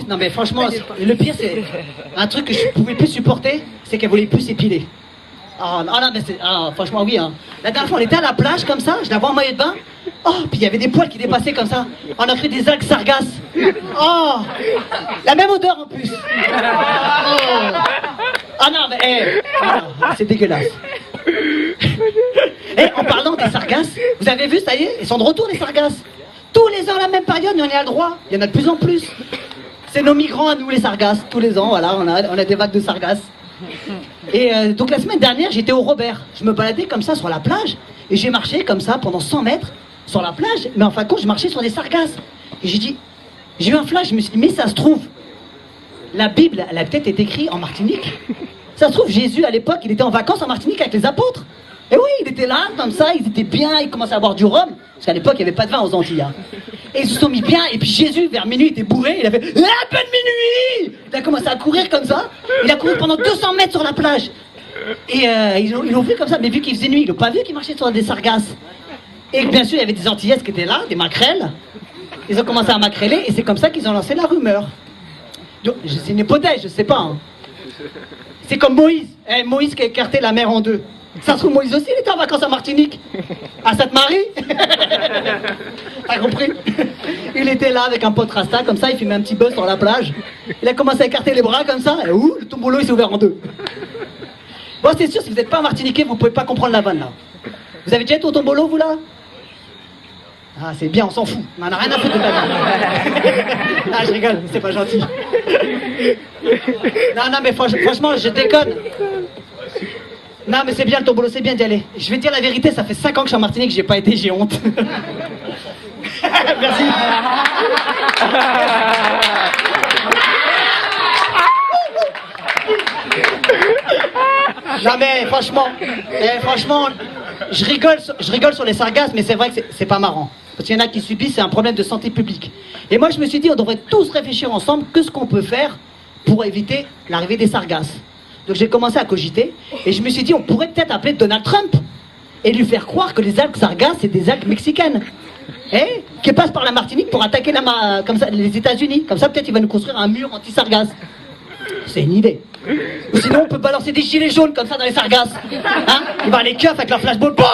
non mais franchement, le pire c'est un truc que je pouvais plus supporter, c'est qu'elle voulait plus s'épiler. Ah non, mais franchement oui hein. La dernière fois on était à la plage comme ça, je la vois en maillot de bain. Oh, puis il y avait des poils qui dépassaient comme ça. On a cru des algues sargasses. Oh, la même odeur en plus. Oh. Ah non mais c'est dégueulasse. Et en parlant des sargasses, vous avez vu, ça y est, ils sont de retour les sargasses. Tous les ans à la même période, on y a le droit. Il y en a de plus en plus. C'est nos migrants à nous les sargasses. Tous les ans, voilà, on a des vagues de sargasses. Et donc la semaine dernière, j'étais au Robert. Je me baladais comme ça sur la plage. Et j'ai marché comme ça pendant 100 mètres sur la plage. Mais en fin de compte, je marchais sur des sargasses. Et j'ai eu un flash, je me suis dit, mais ça se trouve, la Bible, elle a peut-être été écrite en Martinique. Ça se trouve, Jésus, à l'époque, il était en vacances en Martinique avec les apôtres. Et oui, il était là, comme ça, ils étaient bien, ils commençaient à boire du rhum. Parce qu'à l'époque, il n'y avait pas de vin aux Antilles. Hein. Et ils se sont mis bien, et puis Jésus, vers minuit, il était bourré, il a fait « À peine minuit !» Il a commencé à courir comme ça. Il a couru pendant 200 mètres sur la plage. Et ils l'ont vu comme ça, mais vu qu'il faisait nuit, ils l'ont pas vu qu'il marchait sur des sargasses. Et bien sûr, il y avait des antillaises qui étaient là, des maquerelles. Ils ont commencé à maquereller, et c'est comme ça qu'ils ont lancé la rumeur. Donc, c'est une hypothèse, je sais pas. Hein. C'est comme Moïse. Moïse qui a écarté la mer en deux. Ça se trouve, Moïse aussi, il était en vacances à Martinique. À Sainte-Marie. T'as compris? Il était là avec un pote rasta, comme ça, il fumait un petit buzz sur la plage. Il a commencé à écarter les bras comme ça, et ouh, le tombolo il s'est ouvert en deux. Bon, c'est sûr, si vous n'êtes pas un Martiniquais, vous pouvez pas comprendre la vanne là. Vous avez déjà été au tombolo, vous là? Ah, c'est bien, on s'en fout. On en a rien à foutre de ta vie. Ah, je rigole, c'est pas gentil. Non, mais franchement, je déconne. Non, mais c'est bien le tombolo, c'est bien d'y aller. Je vais te dire la vérité, ça fait 5 ans que je suis en Martinique, j'ai pas été, j'ai honte. Merci. Non mais franchement, je rigole sur les sargasses, mais c'est vrai que c'est pas marrant. Parce qu'il y en a qui subissent, c'est un problème de santé publique. Et moi je me suis dit, on devrait tous réfléchir ensemble que ce qu'on peut faire pour éviter l'arrivée des sargasses. Donc j'ai commencé à cogiter, et je me suis dit, on pourrait peut-être appeler Donald Trump, et lui faire croire que les algues sargasses, c'est des algues mexicaines. Qui passent par la Martinique pour attaquer comme ça, les États-Unis. Comme ça peut-être il va nous construire un mur anti-sargasses. C'est une idée. Ou sinon on peut balancer des gilets jaunes comme ça dans les sargasses. Hein, il va les keufs avec leur flashball. Bon,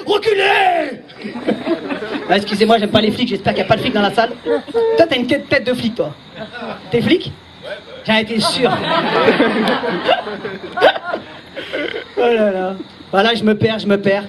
reculez. Excusez-moi, j'aime pas les flics, j'espère qu'il n'y a pas de flics dans la salle. Toi t'as une tête de flic toi. T'es flic? J'en étais sûr. Oh là là. Voilà, je me perds.